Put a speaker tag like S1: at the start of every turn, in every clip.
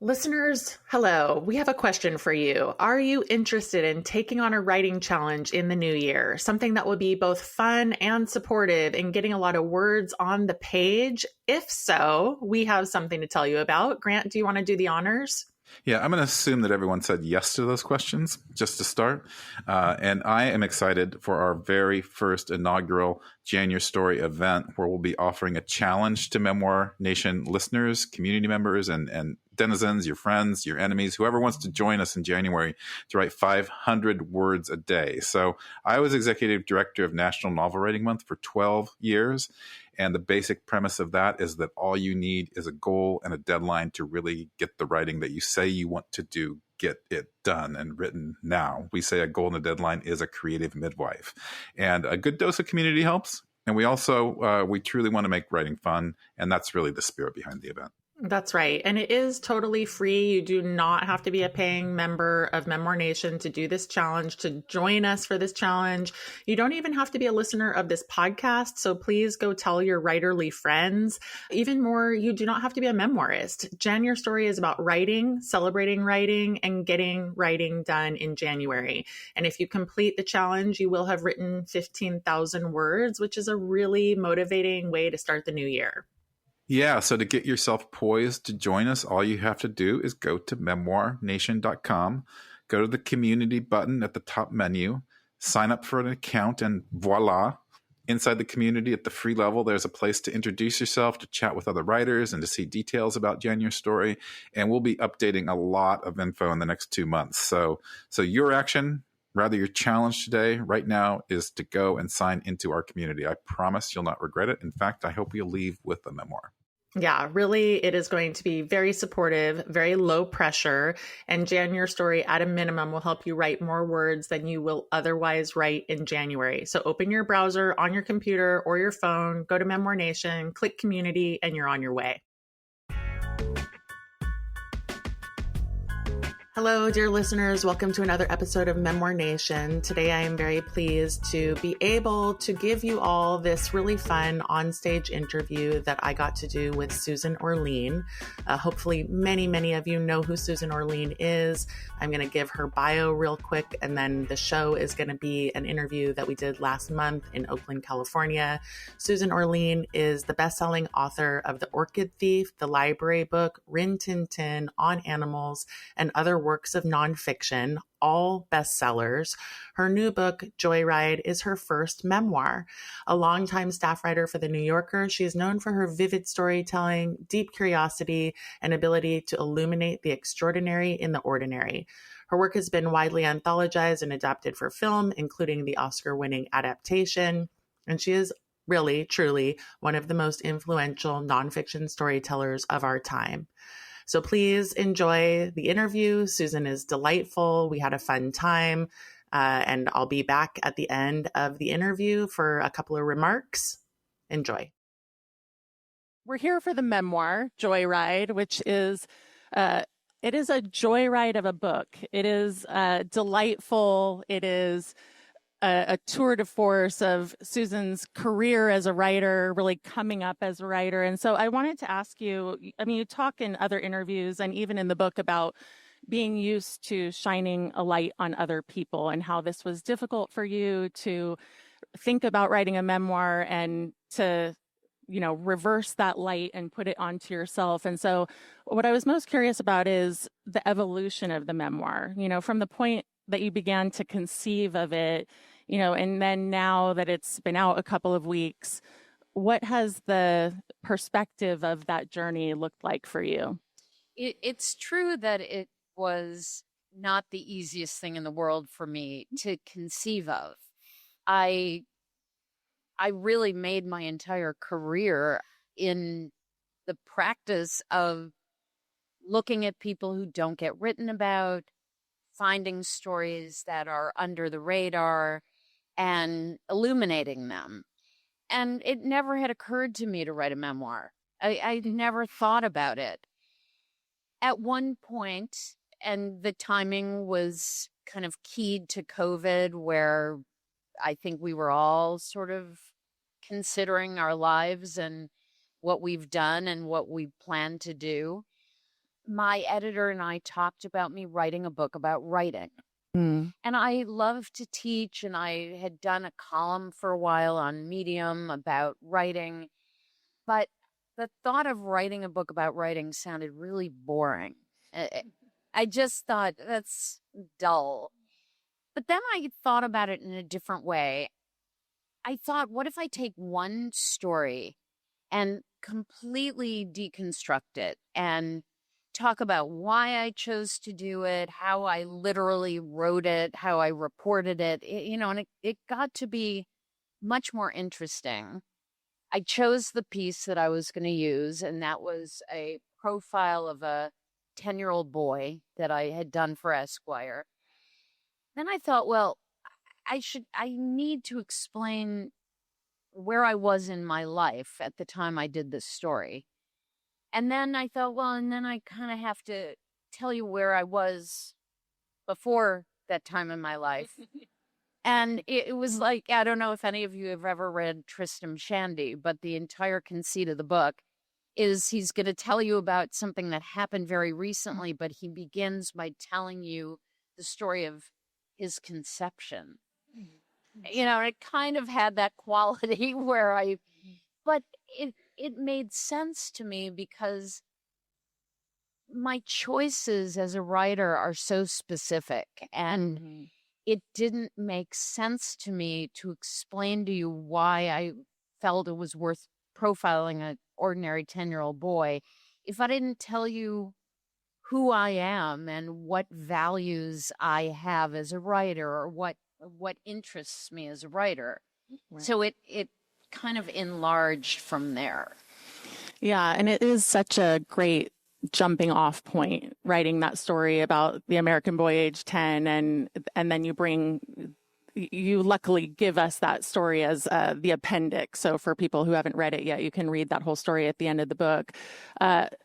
S1: Listeners, hello. We have a question for you. Are you interested in taking on a writing challenge in the new year? Something that will be both fun and supportive in getting a lot of words on the page? If so, we have something to tell you about. Grant, do you want to do the honors?
S2: Yeah, I'm going to assume that everyone said yes to those questions just to start. And I am excited for our very first inaugural January Story event where we'll be offering a challenge to Memoir Nation listeners, community members, and denizens, your friends, your enemies, whoever wants to join us in January to write 500 words a day. So I was executive director of National Novel Writing Month for 12 years. And the basic premise of that is that all you need is a goal and a deadline to really get the writing that you say you want to do, get it done and written now. We say a goal and a deadline is a creative midwife. And a good dose of community helps. And we also, we truly want to make writing fun. And that's really the spirit behind the event.
S1: That's right. And it is totally free. You do not have to be a paying member of Memoir Nation to do this challenge, to join us for this challenge. You don't even have to be a listener of this podcast. So please go tell your writerly friends. Even more, you do not have to be a memoirist. January Story is about writing, celebrating writing, and getting writing done in January. And if you complete the challenge, you will have written 15,000 words, which is a really motivating way to start the new year.
S2: Yeah, so to get yourself poised to join us, all you have to do is go to memoirnation.com, go to the community button at the top menu, sign up for an account, and voila. Inside the community at the free level, there's a place to introduce yourself, to chat with other writers, and to see details about January Story. And we'll be updating a lot of info in the next 2 months. So your action, rather your challenge today, right now, is to go and sign into our community. I promise you'll not regret it. In fact, I hope you'll leave with a memoir.
S1: Yeah, really, it is going to be very supportive, very low pressure, and January Story at a minimum will help you write more words than you will otherwise write in January. So open your browser on your computer or your phone, go to Memoir Nation, click community, and you're on your way. Hello, dear listeners. Welcome to another episode of Memoir Nation. Today, I am very pleased to be able to give you all this really fun onstage interview that I got to do with Susan Orlean. Hopefully, many of you know who Susan Orlean is. I'm going to give her bio real quick, and then the show is going to be an interview that we did last month in Oakland, California. Susan Orlean is the best-selling author of The Orchid Thief, the library book, Rin Tin Tin, On Animals, and other works of nonfiction, all bestsellers. Her new book, Joyride, is her first memoir. A longtime staff writer for The New Yorker, she is known for her vivid storytelling, deep curiosity, and ability to illuminate the extraordinary in the ordinary. Her work has been widely anthologized and adapted for film, including the Oscar-winning Adaptation, and she is really, truly one of the most influential nonfiction storytellers of our time. So please enjoy the interview. Susan is delightful. We had a fun time, and I'll be back at the end of the interview for a couple of remarks. Enjoy. We're here for the memoir, Joyride, which is, it is a joyride of a book. It is delightful. It is a tour de force of Susan's career as a writer, really coming up as a writer. And so I wanted to ask you, I mean, you talk in other interviews and even in the book about being used to shining a light on other people and how this was difficult for you to think about writing a memoir and to, you know, reverse that light and put it onto yourself. And so what I was most curious about is the evolution of the memoir, you know, from the point that you began to conceive of it, you know, and then now that it's been out a couple of weeks, what has the perspective of that journey looked like for you?
S3: It's true that it was not the easiest thing in the world for me to conceive of. I really made my entire career in the practice of looking at people who don't get written about, finding stories that are under the radar and illuminating them. And it never had occurred to me to write a memoir. I never thought about it. At one point, and the timing was kind of keyed to COVID, where I think we were all sort of considering our lives and what we've done and what we plan to do. my editor and I talked about me writing a book about writing.
S1: Mm.
S3: And I love to teach, and I had done a column for a while on Medium about writing. But the thought of writing a book about writing sounded really boring. I just thought, that's dull. But then I thought about it in a different way. I thought, what if I take one story and completely deconstruct it and talk about why I chose to do it, how I literally wrote it, how I reported it, and it got to be much more interesting. I chose the piece that I was going to use, and that was a profile of a 10-year-old boy that I had done for Esquire. Then I thought, well, I need to explain where I was in my life at the time I did this story. And then I thought, well, and then I kind of have to tell you where I was before that time in my life. And it was like, I don't know if any of you have ever read Tristram Shandy, but the entire conceit of the book is he's going to tell you about something that happened very recently, but he begins by telling you the story of his conception. It kind of had that quality where but it made sense to me because my choices as a writer are so specific, and it didn't make sense to me to explain to you why I felt it was worth profiling an ordinary 10-year-old boy if I didn't tell you who I am and what values I have as a writer, or what interests me as a writer. Right. So it kind of enlarged from there.
S1: Yeah, and it is such a great jumping off point, writing that story about the American boy age 10, and then you luckily give us that story as the appendix. So for people who haven't read it yet, you can read that whole story at the end of the book.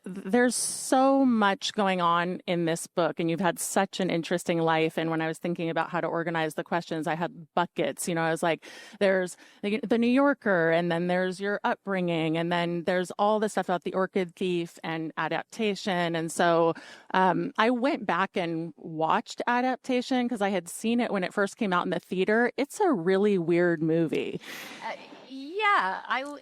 S1: There's so much going on in this book, and you've had such an interesting life. And when I was thinking about how to organize the questions, I had buckets. I was like, there's the New Yorker, and then there's your upbringing, and then there's all the stuff about the Orchid Thief and adaptation. And so I went back and watched Adaptation because I had seen it when it first came out in the theater. It's a really weird movie.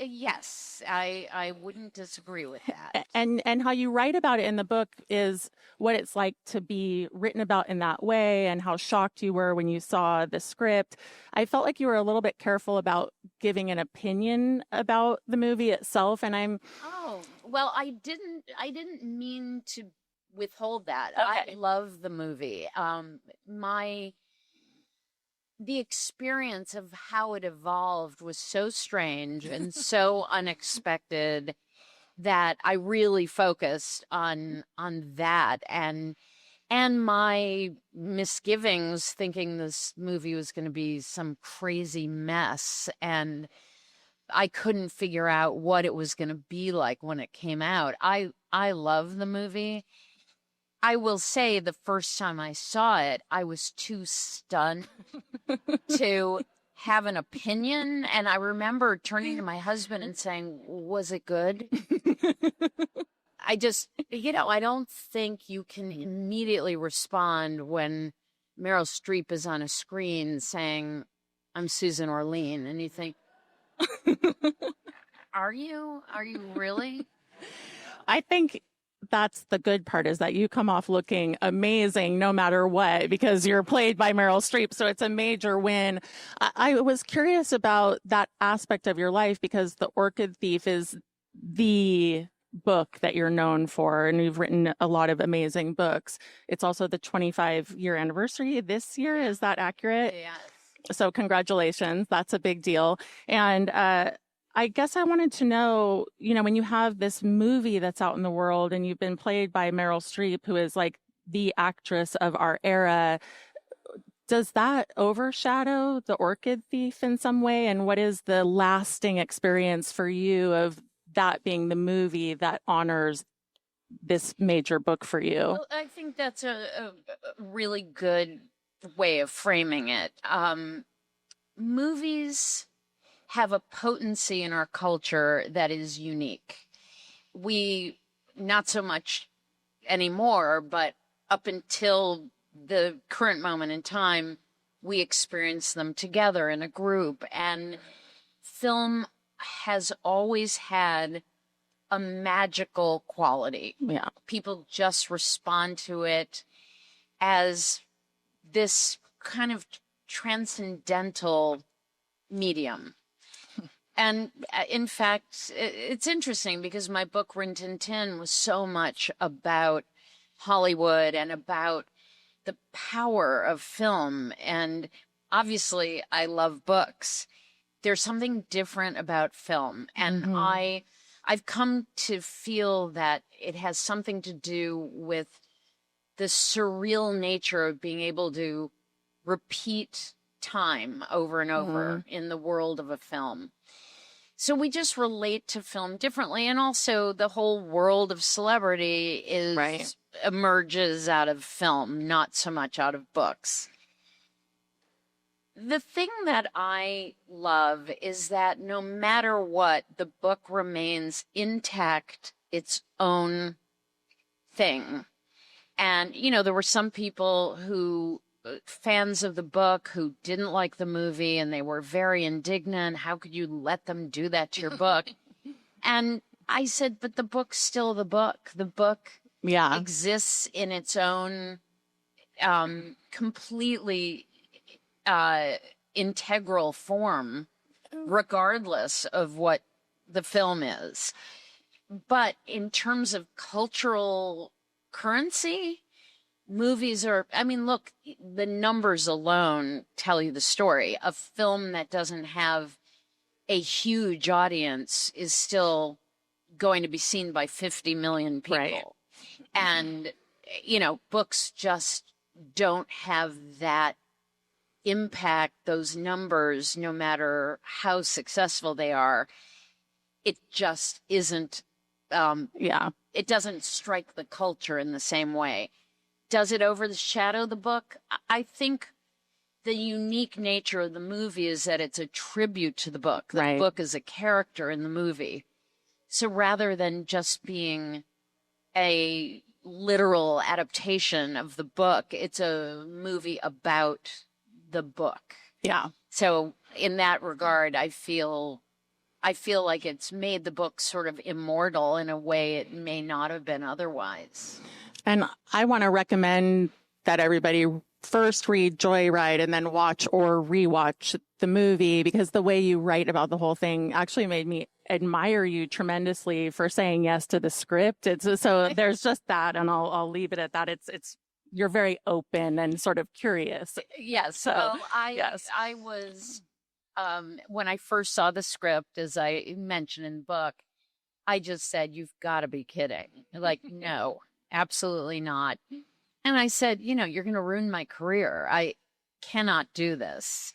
S3: Yes, I wouldn't disagree with that.
S1: And how you write about it in the book is what it's like to be written about in that way, and how shocked you were when you saw the script. I felt like you were a little bit careful about giving an opinion about the movie itself, and
S3: I didn't mean to withhold that.
S1: Okay.
S3: I love the movie. The experience of how it evolved was so strange and so unexpected that I really focused on that, and my misgivings, thinking this movie was going to be some crazy mess, and I couldn't figure out what it was going to be like when it came out. I love the movie. I will say the first time I saw it, I was too stunned to have an opinion. And I remember turning to my husband and saying, was it good? I don't think you can immediately respond when Meryl Streep is on a screen saying, I'm Susan Orlean. And you think, are you really?
S1: I think that's the good part, is that you come off looking amazing no matter what, because you're played by Meryl Streep. So it's a major win. I was curious about that aspect of your life, because The Orchid Thief is the book that you're known for, and you've written a lot of amazing books. It's also the 25-year anniversary this year. Is that accurate?
S3: Yes.
S1: So congratulations. That's a big deal. And I guess I wanted to know, when you have this movie that's out in the world and you've been played by Meryl Streep, who is like the actress of our era, does that overshadow The Orchid Thief in some way? And what is the lasting experience for you of that being the movie that honors this major book for you?
S3: Well, I think that's a really good way of framing it. Movies have a potency in our culture that is unique. We not so much anymore, but up until the current moment in time, we experience them together in a group. And film has always had a magical quality.
S1: Yeah.
S3: People just respond to it as this kind of transcendental medium. And in fact, it's interesting because my book, Rin Tin Tin, was so much about Hollywood and about the power of film. And obviously, I love books. There's something different about film. And I've come to feel that it has something to do with the surreal nature of being able to repeat time over and over in the world of a film. So we just relate to film differently. And also the whole world of celebrity emerges out of film, not so much out of books. The thing that I love is that no matter what, the book remains intact, its own thing. And, you know, there were some people who, fans of the book, who didn't like the movie, and they were very indignant. How could you let them do that to your book? And I said, but the book's still the book. The book exists in its own completely integral form, regardless of what the film is. But in terms of cultural currency, movies are, I mean, look, the numbers alone tell you the story. A film that doesn't have a huge audience is still going to be seen by 50 million people. Right. And, you know, books just don't have that impact, those numbers, no matter how successful they are. It just isn't, it doesn't strike the culture in the same way. Does it overshadow the book? I think the unique nature of the movie is that it's a tribute to the book. The book is a character in the movie. So rather than just being a literal adaptation of the book, it's a movie about the book. Yeah. So in that regard, I feel like it's made the book sort of immortal in a way it may not have been otherwise.
S1: And I want to recommend that everybody first read Joyride and then watch or rewatch the movie, because the way you write about the whole thing actually made me admire you tremendously for saying yes to the script. So there's just that, and I'll leave it at that. It's you're very open and sort of curious.
S3: Yes. So well, I was when I first saw the script, as I mentioned in the book, I just said, "You've got to be kidding!" Like, no. Absolutely not. And I said, you know, you're going to ruin my career. I cannot do this.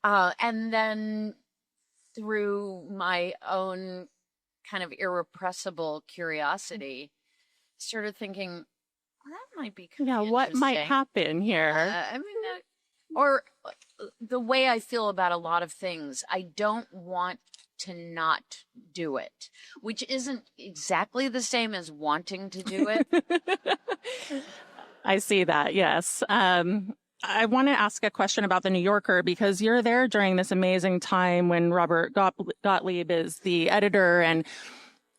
S3: And then through my own kind of irrepressible curiosity, started thinking, well, that might be kind of
S1: what might happen here?
S3: I mean, or the way I feel about a lot of things, I don't want to not do it, which isn't exactly the same as wanting to do it.
S1: I see that. Yes. I want to ask a question about the New Yorker, because you're there during this amazing time when Robert Gottlieb is the editor, and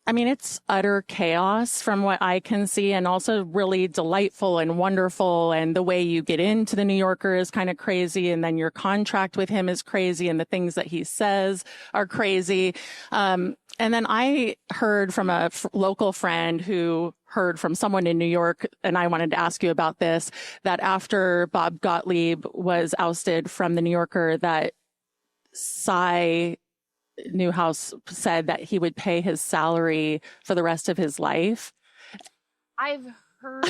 S1: I mean, it's utter chaos from what I can see, and also really delightful and wonderful. And the way you get into the New Yorker is kind of crazy. And then your contract with him is crazy. And the things that he says are crazy. And then I heard from a local friend who heard from someone in New York, and I wanted to ask you about this, that after Bob Gottlieb was ousted from the New Yorker, that Cy Newhouse said that he would pay his salary for the rest of his life.
S3: I've heard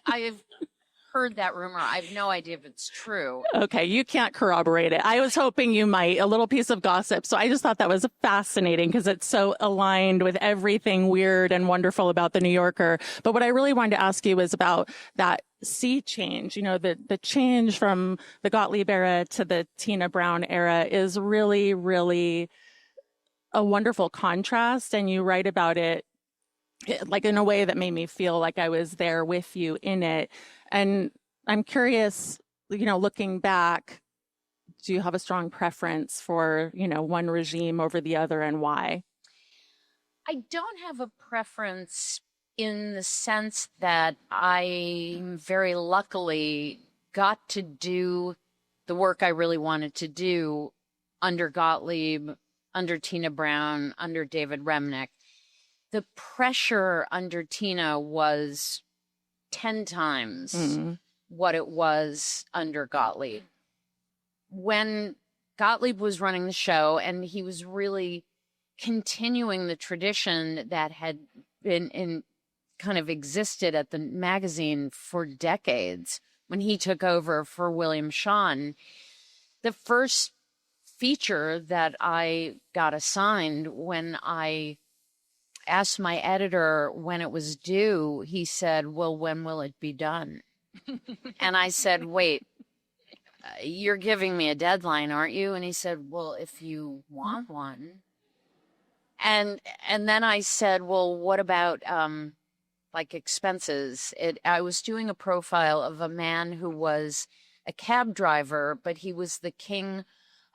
S3: I've heard that rumor. I have no idea if it's true.
S1: Okay, you can't corroborate it. I was hoping you might, a little piece of gossip. So I just thought that was fascinating because it's so aligned with everything weird and wonderful about the New Yorker. But what I really wanted to ask you was about that sea change. You know, the change from the Gottlieb era to the Tina Brown era is really, really a wonderful contrast. And you write about it
S4: like in a way that made me feel like I was there with you in it. And I'm curious, looking back, do you have a strong preference for, one regime over the other, and why?
S3: I don't have a preference in the sense that I very luckily got to do the work I really wanted to do under Gottlieb, under Tina Brown, under David Remnick. The pressure under Tina was 10 times what it was under Gottlieb. When Gottlieb was running the show, and he was really continuing the tradition that had been kind of existed at the magazine for decades, when he took over for William Shawn, the first feature that I got assigned, when I asked my editor when it was due, he said, well, when will it be done? And I said, wait, you're giving me a deadline, aren't you? And he said, well, if you want one. And then I said, well, what about like expenses? I was doing a profile of a man who was a cab driver, but he was the king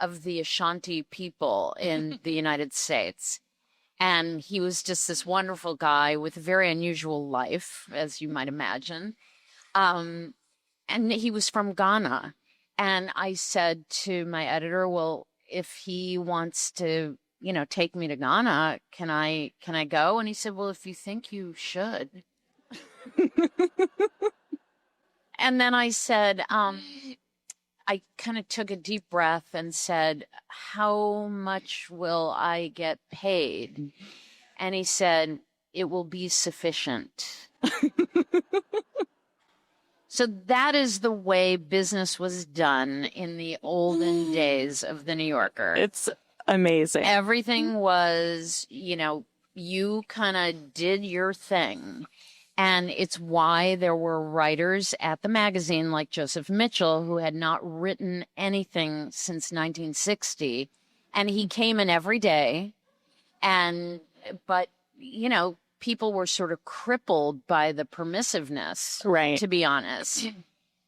S3: of the Ashanti people in the United States. And he was just this wonderful guy with a very unusual life, as you might imagine. And he was from Ghana. And I said to my editor, well, if he wants to, take me to Ghana, can I go? And he said, well, if you think you should. And then I said, I kind of took a deep breath and said, how much will I get paid? And he said, it will be sufficient. So that is the way business was done in the olden days of the New Yorker.
S4: It's amazing.
S3: Everything was, you kind of did your thing. And it's why there were writers at the magazine like Joseph Mitchell, who had not written anything since 1960. And he came in every day. But people were sort of crippled by the permissiveness,
S4: right?
S3: To be honest.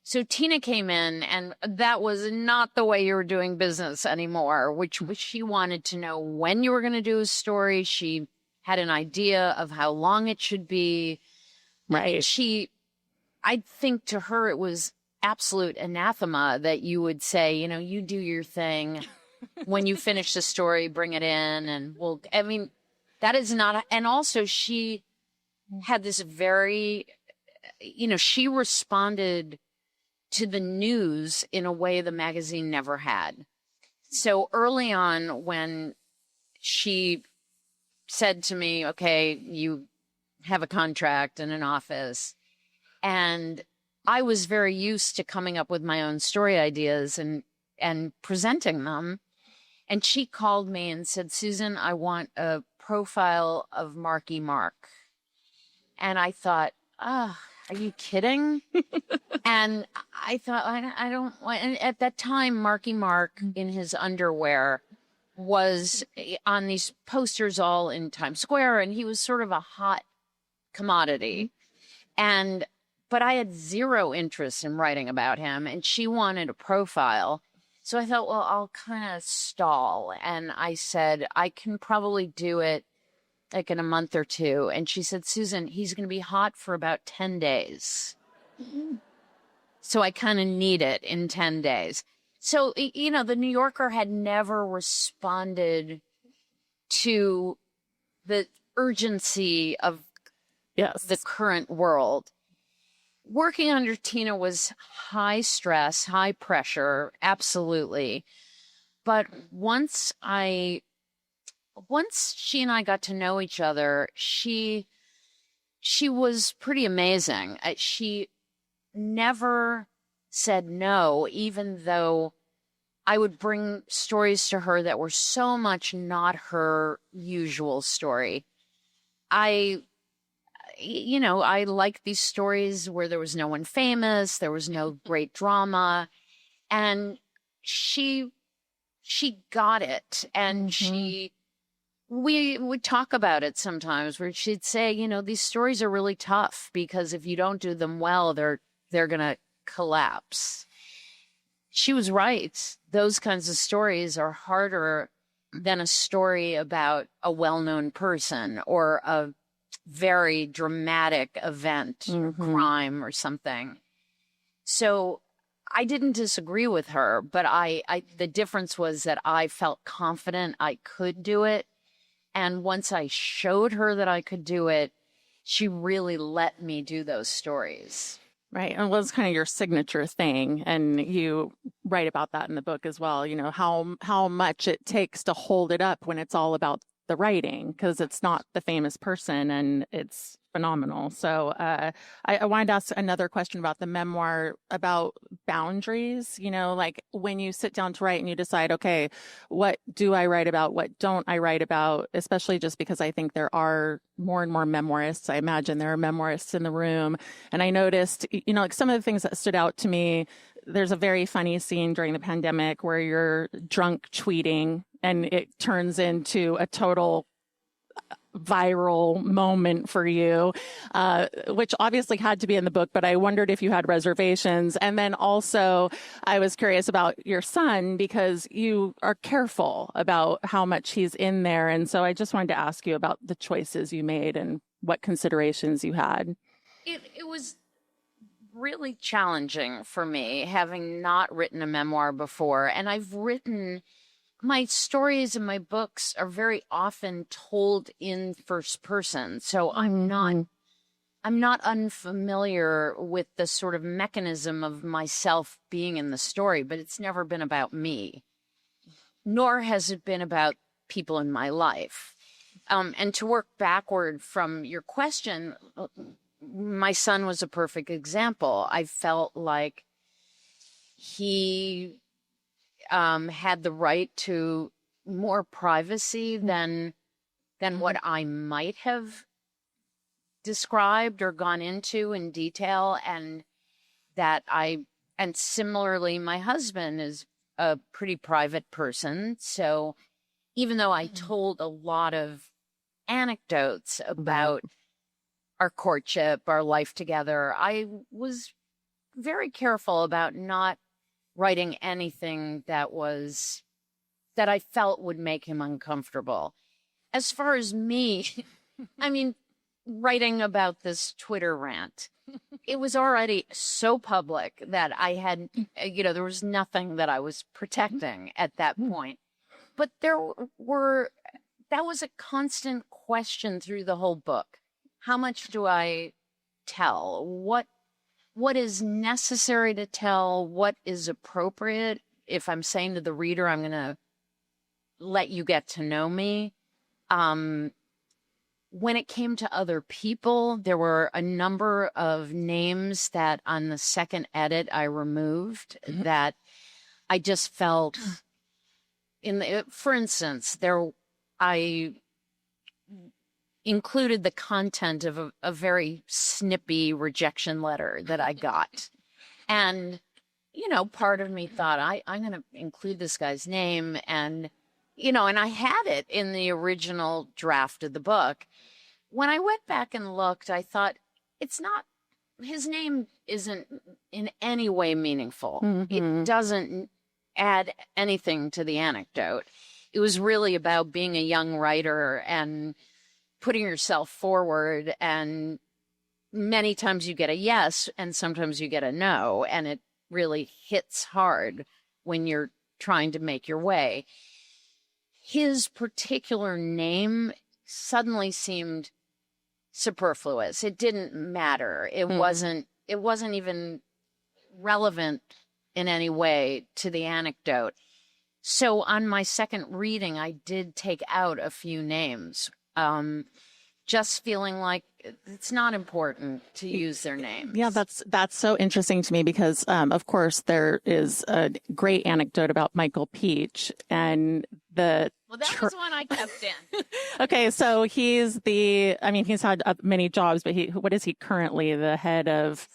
S3: So Tina came in, and that was not the way you were doing business anymore, which she wanted to know when you were going to do a story. She had an idea of how long it should be.
S4: Right.
S3: I think to her it was absolute anathema that you would say, you do your thing. When you finish the story, bring it in, and that is not, and also she had this very, she responded to the news in a way the magazine never had. So early on, when she said to me, okay, you have a contract and an office, and I was very used to coming up with my own story ideas and presenting them. And she called me and said, Susan, I want a profile of Marky Mark. And I thought, are you kidding? And I thought, I don't want, and at that time, Marky Mark in his underwear was on these posters all in Times Square, and he was sort of a hot commodity. But I had zero interest in writing about him, and she wanted a profile. So I thought, well, I'll kind of stall. And I said, I can probably do it like in a month or two. And she said, Susan, he's going to be hot for about 10 days. So I kind of need it in 10 days. So, the New Yorker had never responded to the urgency of the current world. Working under Tina was high stress, high pressure, absolutely. But once she and I got to know each other, she was pretty amazing. She never said no, even though I would bring stories to her that were so much not her usual story. I like these stories where there was no one famous, there was no great drama, and she got it, and she we would talk about it sometimes where she'd say, you know, these stories are really tough because if you don't do them well, they're going to collapse. She was right. Those kinds of stories are harder than a story about a well-known person or a very dramatic event or crime or something. So I didn't disagree with her, but the difference was that I felt confident I could do it. And once I showed her that I could do it, she really let me do those stories.
S4: Right. And it was kind of your signature thing. And you write about that in the book as well, you know, how much it takes to hold it up when it's all about the writing, because it's not the famous person and it's phenomenal. So I wanted to ask another question about the memoir, about boundaries, you know, like when you sit down to write and you decide, okay, what do I write about? What don't I write about? Especially just because I think there are more and more memoirists. I imagine there are memoirists in the room. And I noticed, you know, like some of the things that stood out to me, there's a very funny scene during the pandemic where you're drunk tweeting and it turns into a total viral moment for you, which obviously had to be in the book, but I wondered if you had reservations. And then also I was curious about your son because you are careful about how much he's in there. And so I just wanted to ask you about the choices you made and what considerations you had.
S3: It was really challenging for me, having not written a memoir before. And my stories and my books are very often told in first person. So I'm not unfamiliar with the sort of mechanism of myself being in the story, but it's never been about me, nor has it been about people in my life. And to work backward from your question, my son was a perfect example. I felt like he had the right to more privacy than what I might have described or gone into in detail, and similarly, my husband is a pretty private person. So even though I told a lot of anecdotes about our courtship, our life together, I was very careful about not writing anything that I felt would make him uncomfortable. As far as me, I mean, writing about this Twitter rant, it was already so public that I had, you know, there was nothing that I was protecting at that point. But that was a constant question through the whole book. How much do I tell? What is necessary to tell? What is appropriate? If I'm saying to the reader, I'm going to let you get to know me. When it came to other people, there were a number of names that on the second edit I removed that I just felt for instance, I included the content of a very snippy rejection letter that I got. And, you know, part of me thought, I'm going to include this guy's name. And, you know, and I had it in the original draft of the book. When I went back and looked, I thought, his name isn't in any way meaningful. It doesn't add anything to the anecdote. It was really about being a young writer and putting yourself forward, and many times you get a yes and sometimes you get a no, and it really hits hard when you're trying to make your way. His particular name suddenly seemed superfluous. It didn't matter. It wasn't even relevant in any way to the anecdote. So on my second reading, I did take out a few names, just feeling like it's not important to use their names.
S4: Yeah, that's so interesting to me because, of course, there is a great anecdote about Michael Peach and
S3: that was one I kept in.
S4: Okay, so he's he's had many jobs, but what is he currently? The head of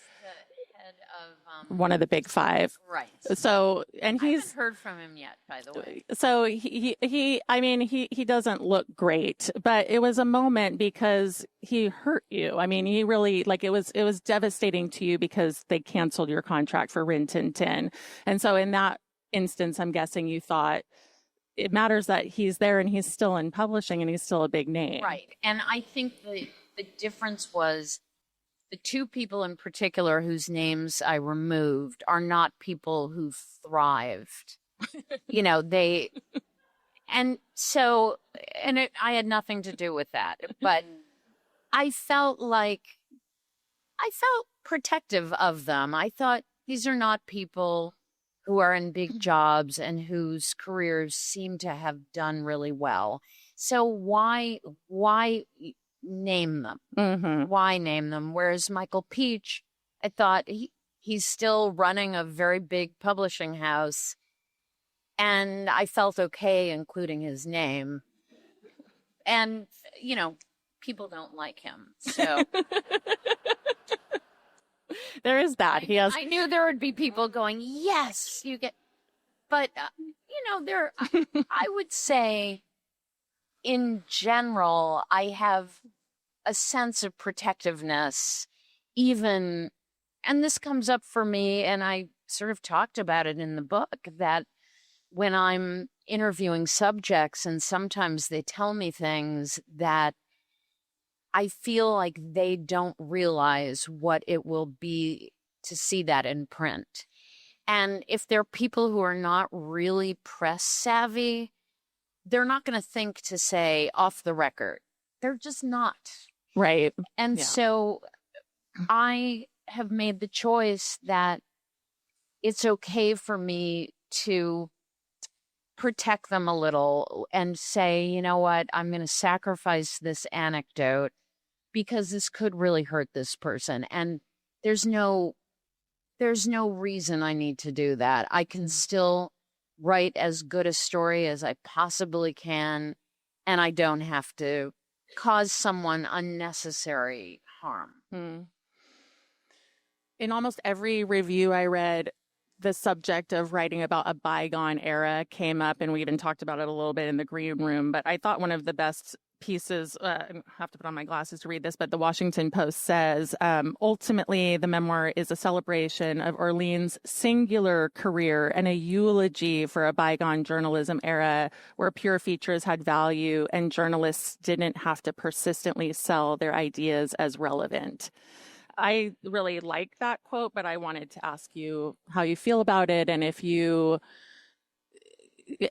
S4: one of the big five.
S3: Right.
S4: So, and
S3: I
S4: he's
S3: haven't heard from him yet, by the way.
S4: so I mean, he doesn't look great, but it was a moment because he hurt you. I mean, he really, like, it was devastating to you because they canceled your contract for Rin Tin Tin. And so in that instance, I'm guessing you thought it matters that he's there and he's still in publishing and he's still a big name.
S3: Right. And I think the difference was the two people in particular whose names I removed are not people who thrived. You know, and so, I had nothing to do with that, but I felt protective of them. I thought these are not people who are in big jobs and whose careers seem to have done really well. So why name them?
S4: Mm-hmm.
S3: Why name them? Whereas Michael Peach, I thought he's still running a very big publishing house, and I felt okay including his name. And, you know, people don't like him, so...
S4: There is that.
S3: I knew there would be people going, yes, you get... But, you know, I would say, in general, I have a sense of protectiveness, even... And this comes up for me, and I sort of talked about it in the book, that when I'm interviewing subjects and sometimes they tell me things that I feel like they don't realize what it will be to see that in print. And if they're people who are not really press savvy, they're not going to think to say off the record. They're just not.
S4: Right.
S3: And so I have made the choice that it's okay for me to protect them a little and say, you know what, I'm going to sacrifice this anecdote because this could really hurt this person. And there's no reason I need to do that. I can still write as good a story as I possibly can, and I don't have to cause someone unnecessary harm.
S4: In almost every review I read, the subject of writing about a bygone era came up, and we even talked about it a little bit in the green room. But I thought one of the best pieces, I have to put on my glasses to read this, but the Washington Post says, ultimately, the memoir is a celebration of Orlean's singular career and a eulogy for a bygone journalism era where pure features had value and journalists didn't have to persistently sell their ideas as relevant. I really like that quote, but I wanted to ask you how you feel about it, and if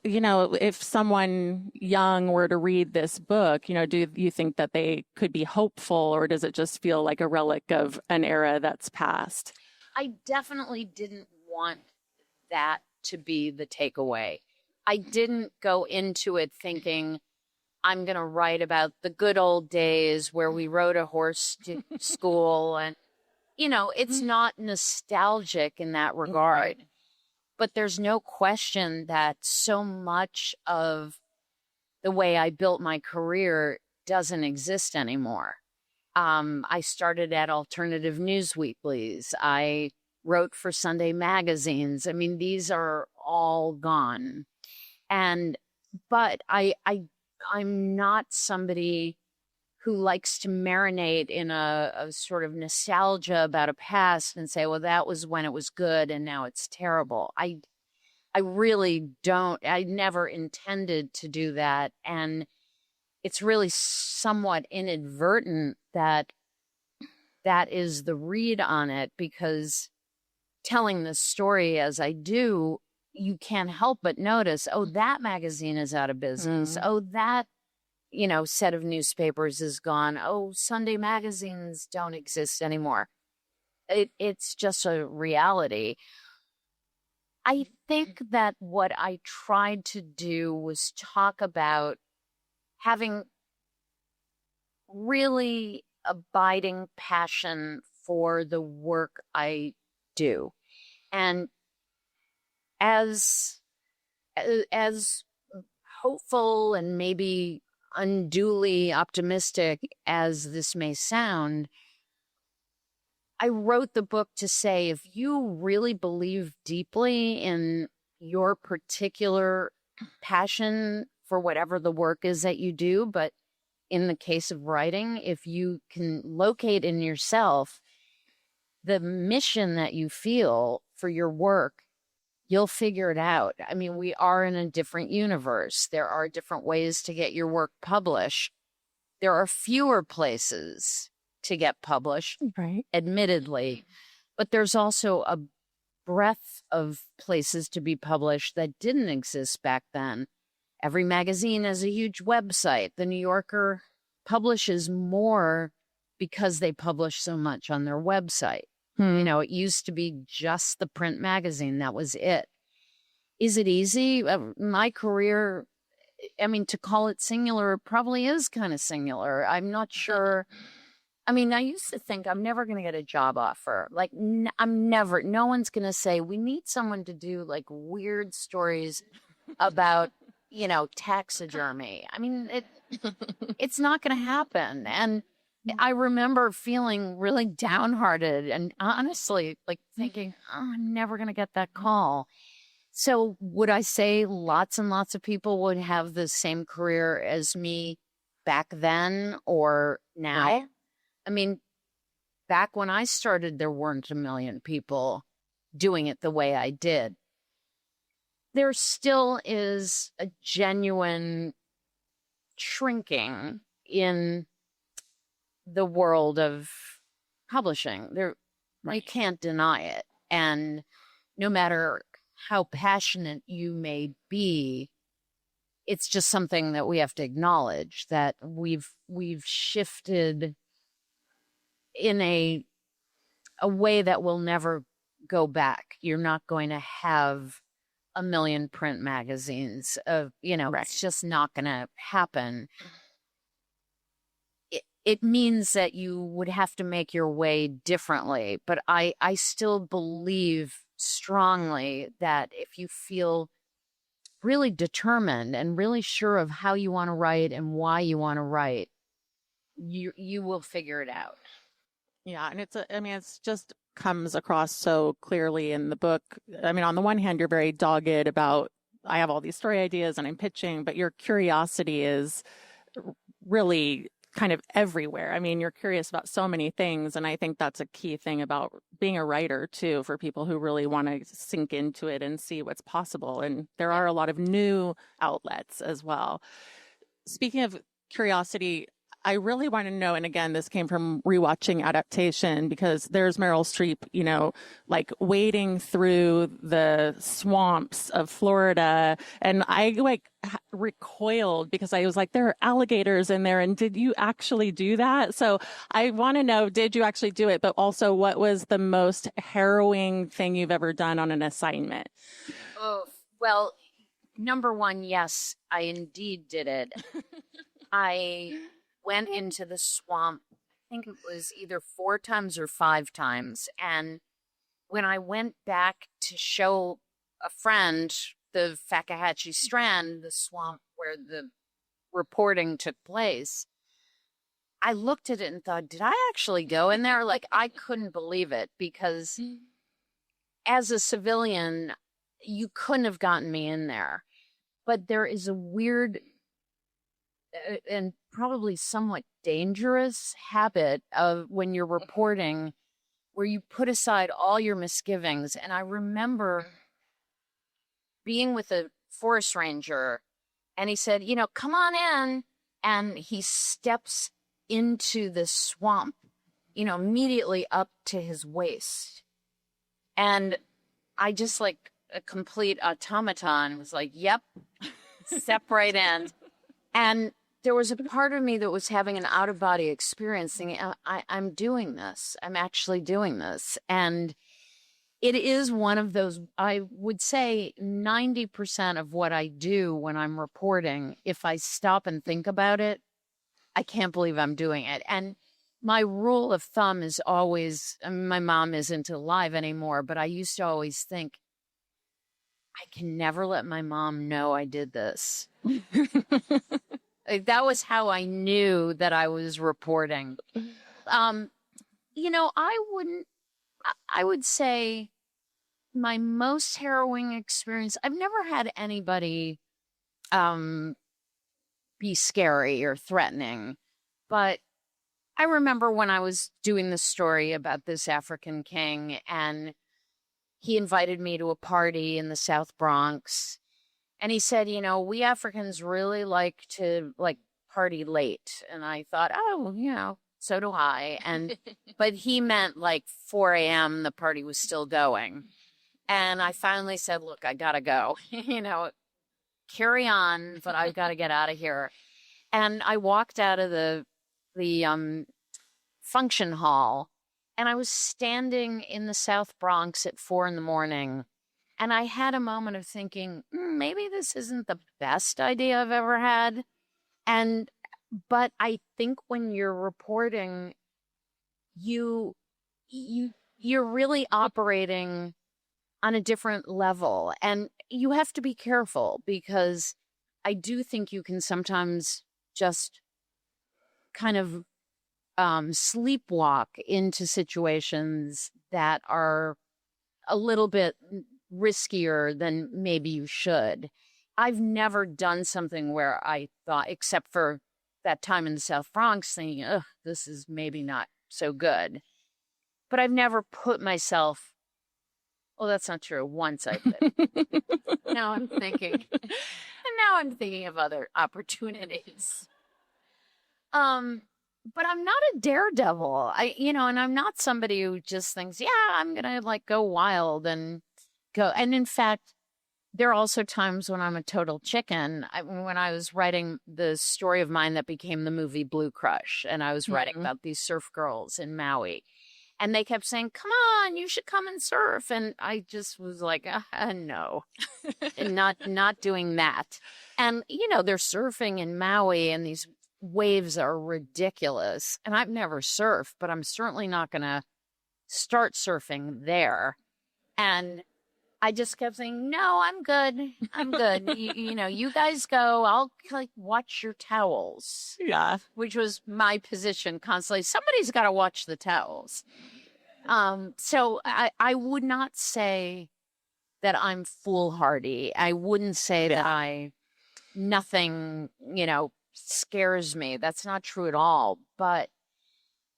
S4: if someone young were to read this book, do you think that they could be hopeful, or does it just feel like a relic of an era that's past?
S3: I definitely didn't want that to be the takeaway. I didn't go into it thinking I'm going to write about the good old days where we rode a horse to school. And, it's not nostalgic in that regard. But there's no question that so much of the way I built my career doesn't exist anymore. I started at alternative news weeklies. I wrote for Sunday magazines. I mean, these are all gone. But I'm not somebody who likes to marinate in a sort of nostalgia about a past and say, well, that was when it was good and now it's terrible. I really don't. I never intended to do that. And it's really somewhat inadvertent that is the read on it, because telling the story as I do, you can't help but notice, oh, that magazine is out of business. Oh, that, set of newspapers is gone. Oh, Sunday magazines don't exist anymore. It's just a reality. I think that what I tried to do was talk about having really abiding passion for the work I do. And as hopeful and maybe unduly optimistic as this may sound, I wrote the book to say, if you really believe deeply in your particular passion for whatever the work is that you do, but in the case of writing, if you can locate in yourself the mission that you feel for your work, you'll figure it out. I mean, we are in a different universe. There are different ways to get your work published. There are fewer places to get published,
S4: Right.
S3: admittedly, but there's also a breadth of places to be published that didn't exist back then. Every magazine has a huge website. The New Yorker publishes more because they publish so much on their website. You know, it used to be just the print magazine. That was it. Is it easy? My career, I mean, to call it singular probably is kind of singular. I'm not sure. I mean, I used to think I'm never going to get a job offer. Like, no one's going to say, we need someone to do like weird stories about, you know, taxidermy. I mean, it's not going to happen. And I remember feeling really downhearted and honestly, like thinking, oh, I'm never going to get that call. So would I say lots and lots of people would have the same career as me back then or now? I mean, back when I started, there weren't a million people doing it the way I did. There still is a genuine shrinking in the world of publishing. You can't deny it. And no matter how passionate you may be, it's just something that we have to acknowledge, that we've shifted in a way that will never go back. You're not going to have a million print magazines of, you know, It's just not going to happen. It means that you would have to make your way differently. But I still believe strongly that if you feel really determined and really sure of how you want to write and why you want to write, you will figure it out.
S4: Yeah, and it's just comes across so clearly in the book. I mean, on the one hand, you're very dogged about, I have all these story ideas and I'm pitching, but your curiosity is really kind of everywhere. I mean, you're curious about so many things. And I think that's a key thing about being a writer too, for people who really want to sink into it and see what's possible. And there are a lot of new outlets as well. Speaking of curiosity, I really want to know, and again, this came from rewatching Adaptation, because there's Meryl Streep, you know, like wading through the swamps of Florida. And I recoiled because I was like, there are alligators in there. And did you actually do that? So I want to know, did you actually do it? But also, what was the most harrowing thing you've ever done on an assignment?
S3: Oh, well, number one, yes, I indeed did it. I went into the swamp, I think it was either 4 times or 5 times. And when I went back to show a friend the Fakahatchee Strand, the swamp where the reporting took place, I looked at it and thought, did I actually go in there? Like, I couldn't believe it, because as a civilian, you couldn't have gotten me in there. But there is a weird and probably somewhat dangerous habit of when you're reporting where you put aside all your misgivings. And I remember being with a forest ranger, and he said, you know, come on in. And he steps into the swamp, you know, immediately up to his waist. And I just, like a complete automaton, was like, yep, step right in. And there was a part of me that was having an out-of-body experience, thinking, I'm doing this. I'm actually doing this. And it is one of those, I would say 90% of what I do when I'm reporting, if I stop and think about it, I can't believe I'm doing it. And my rule of thumb is always, I mean, my mom isn't alive anymore, but I used to always think, I can never let my mom know I did this. That was how I knew that I was reporting. You know, I wouldn't I would say my most harrowing experience, I've never had anybody be scary or threatening, but I remember when I was doing the story about this African king, and he invited me to a party in the South Bronx, and he said, we Africans really like to party late. And I thought, oh, so do I. And but he meant 4 a.m. the party was still going. And I finally said, look, I gotta go. Carry on, but I've got to get out of here. And I walked out of the function hall, and I was standing in the South Bronx at 4 a.m. And I had a moment of thinking, maybe this isn't the best idea I've ever had. But I think when you're reporting, you're really operating on a different level, and you have to be careful, because I do think you can sometimes just kind of sleepwalk into situations that are a little bit riskier than maybe you should. I've never done something where I thought, except for that time in the South Bronx, thinking, this is maybe not so good. But I've never put myself, that's not true. Once I did. Now I'm thinking of other opportunities. But I'm not a daredevil. And I'm not somebody who just thinks, I'm going to go wild and go. And in fact, there are also times when I'm a total chicken. When I was writing the story of mine that became the movie Blue Crush, and I was writing about these surf girls in Maui, and they kept saying, come on, you should come and surf. And I just was like, no, and not doing that. And, they're surfing in Maui, and these waves are ridiculous. And I've never surfed, but I'm certainly not going to start surfing there. And I just kept saying, no, I'm good. I'm good. You guys go. I'll watch your towels.
S4: Yeah.
S3: Which was my position constantly. Somebody's got to watch the towels. So I would not say that I'm foolhardy. I wouldn't say that nothing, scares me. That's not true at all. But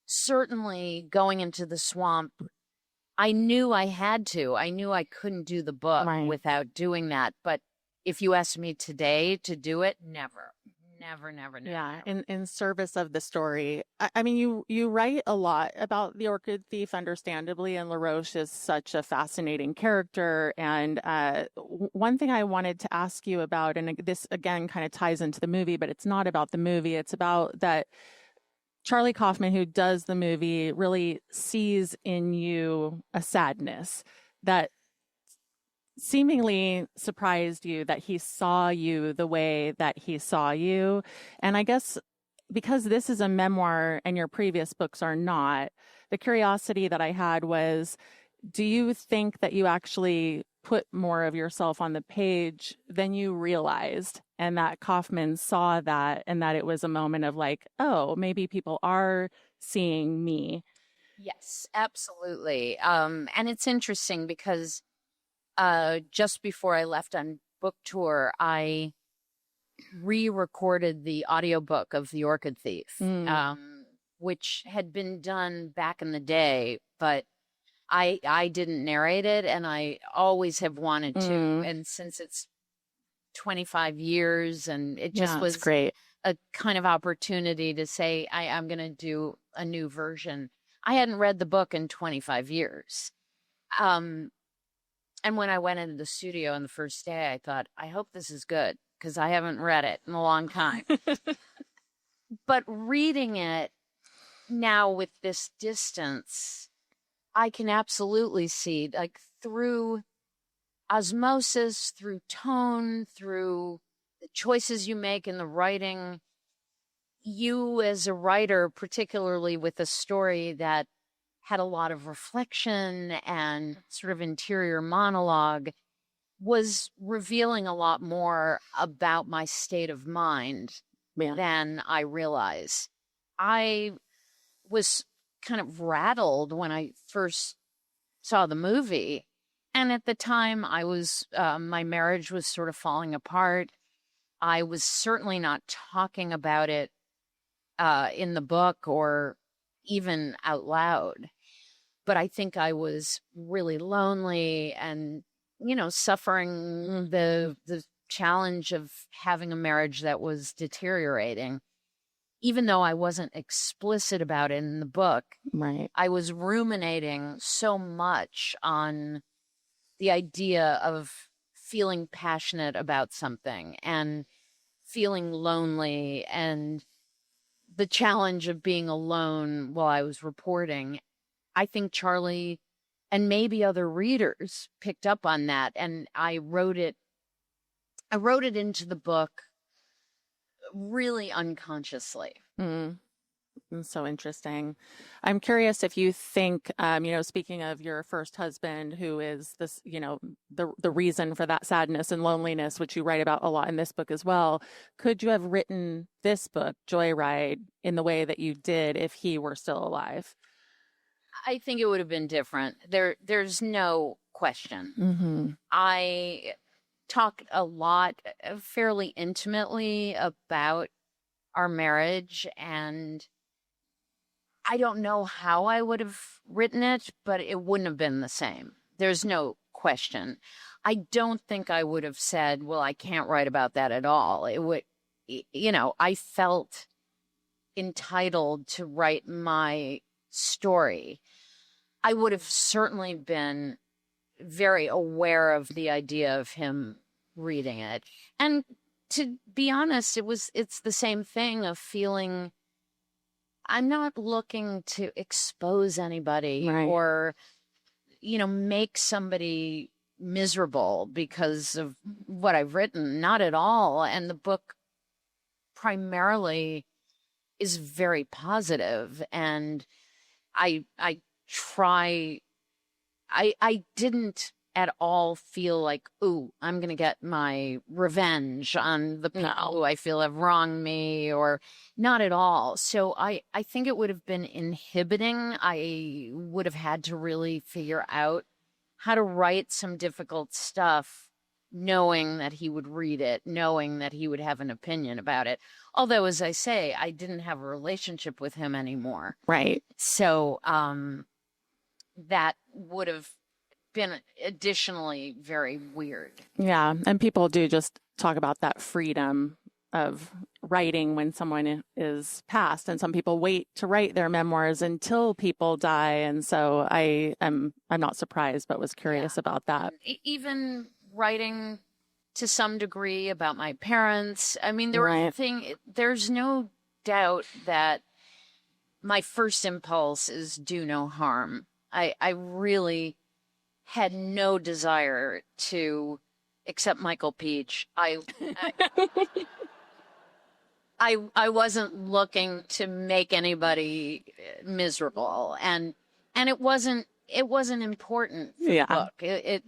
S3: certainly going into the swamp, I knew I had to. I knew I couldn't do the book without doing that. But if you asked me today to do it, never.
S4: Yeah, in service of the story. I mean, you write a lot about the Orchid Thief, understandably, and LaRoche is such a fascinating character. And one thing I wanted to ask you about, and this again kind of ties into the movie, but it's not about the movie. It's about that Charlie Kaufman, who does the movie, really sees in you a sadness that seemingly surprised you, that he saw you the way that he saw you. And I guess because this is a memoir and your previous books are not, the curiosity that I had was, do you think that you actually put more of yourself on the page than you realized, and that Kaufman saw that, and that it was a moment of maybe people are seeing me?
S3: Yes, absolutely. And it's interesting because just before I left on book tour, I re-recorded the audiobook of The Orchid Thief, which had been done back in the day, but I didn't narrate it, and I always have wanted to. And since it's 25 years, and it just was
S4: great.
S3: A kind of opportunity to say, I'm going to do a new version. I hadn't read the book in 25 years. And when I went into the studio on the first day, I thought, I hope this is good, because I haven't read it in a long time. But reading it now with this distance, I can absolutely see, through osmosis, through tone, through the choices you make in the writing, you as a writer, particularly with a story that had a lot of reflection and sort of interior monologue, was revealing a lot more about my state of mind than I realized. I was kind of rattled when I first saw the movie. And at the time, I was, my marriage was sort of falling apart. I was certainly not talking about it in the book or even out loud. But I think I was really lonely and, suffering the challenge of having a marriage that was deteriorating. Even though I wasn't explicit about it in the book,
S4: Right.
S3: I was ruminating so much on the idea of feeling passionate about something and feeling lonely and the challenge of being alone while I was reporting. I think Charlie and maybe other readers picked up on that, and I wrote it into the book really unconsciously.
S4: That's so interesting. I'm curious if you think, speaking of your first husband, who is this, the reason for that sadness and loneliness, which you write about a lot in this book as well, could you have written this book, Joyride, in the way that you did if he were still alive?
S3: I think it would have been different. There's no question. I talked a lot, fairly intimately, about our marriage, and I don't know how I would have written it, but it wouldn't have been the same. There's no question. I don't think I would have said, well, I can't write about that at all. It would, I felt entitled to write my story. I would have certainly been very aware of the idea of him reading it. And to be honest, it's the same thing of feeling I'm not looking to expose anybody or, make somebody miserable because of what I've written. Not at all. And the book primarily is very positive. And I didn't at all feel like, ooh, I'm going to get my revenge on the people who I feel have wronged me, or not at all. So I think it would have been inhibiting. I would have had to really figure out how to write some difficult stuff, knowing that he would read it, knowing that he would have an opinion about it. Although, as I say, I didn't have a relationship with him anymore.
S4: Right.
S3: So that would have been additionally very weird.
S4: Yeah. And people do just talk about that freedom of writing when someone is passed, and some people wait to write their memoirs until people die. And so I'm not surprised, but was curious about that.
S3: Even writing to some degree about my parents. I mean, there's no doubt that my first impulse is do no harm. I really had no desire to, except Michael Peach. I wasn't looking to make anybody miserable, and it wasn't important for the book. It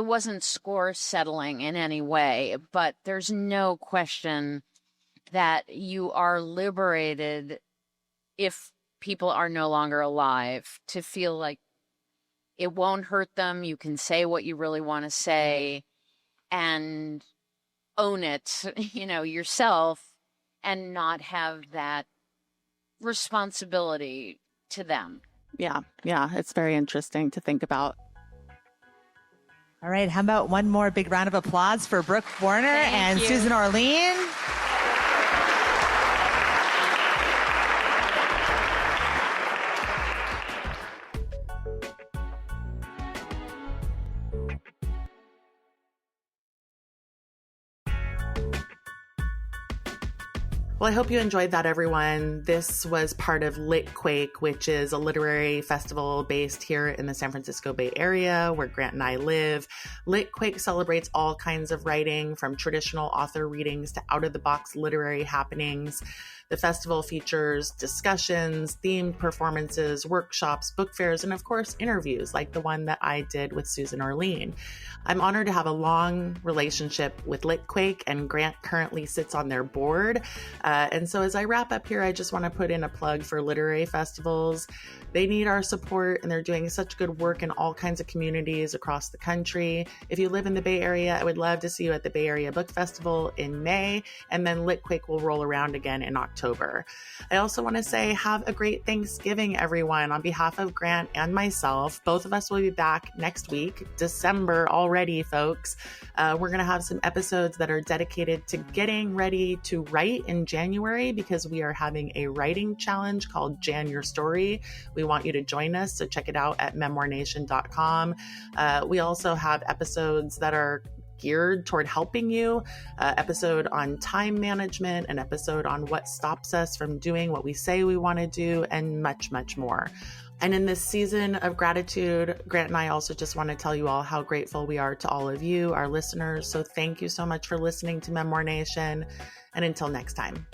S3: wasn't score settling in any way, but there's no question that you are liberated if people are no longer alive, to feel like it won't hurt them. You can say what you really want to say and own it, yourself, and not have that responsibility to them.
S4: Yeah. It's very interesting to think about.
S5: All right. How about one more big round of applause for Brooke Warner and Susan Orlean?
S1: Well, I hope you enjoyed that, everyone. This was part of LitQuake, which is a literary festival based here in the San Francisco Bay Area, where Grant and I live. LitQuake celebrates all kinds of writing, from traditional author readings to out-of-the-box literary happenings. The festival features discussions, themed performances, workshops, book fairs, and of course, interviews like the one that I did with Susan Orlean. I'm honored to have a long relationship with LitQuake, and Grant currently sits on their board. And so as I wrap up here, I just want to put in a plug for literary festivals. They need our support, and they're doing such good work in all kinds of communities across the country. If you live in the Bay Area, I would love to see you at the Bay Area Book Festival in May, and then LitQuake will roll around again in October. I also want to say have a great Thanksgiving, everyone. On behalf of Grant and myself, both of us will be back next week, December already, folks. We're going to have some episodes that are dedicated to getting ready to write in January, because we are having a writing challenge called Jan Your Story. We want you to join us, so check it out at memoirnation.com. We also have episodes that are geared toward helping you, episode on time management, an episode on what stops us from doing what we say we want to do, and much, much more. And in this season of gratitude, Grant and I also just want to tell you all how grateful we are to all of you, our listeners. So thank you so much for listening to Memoir Nation. And until next time.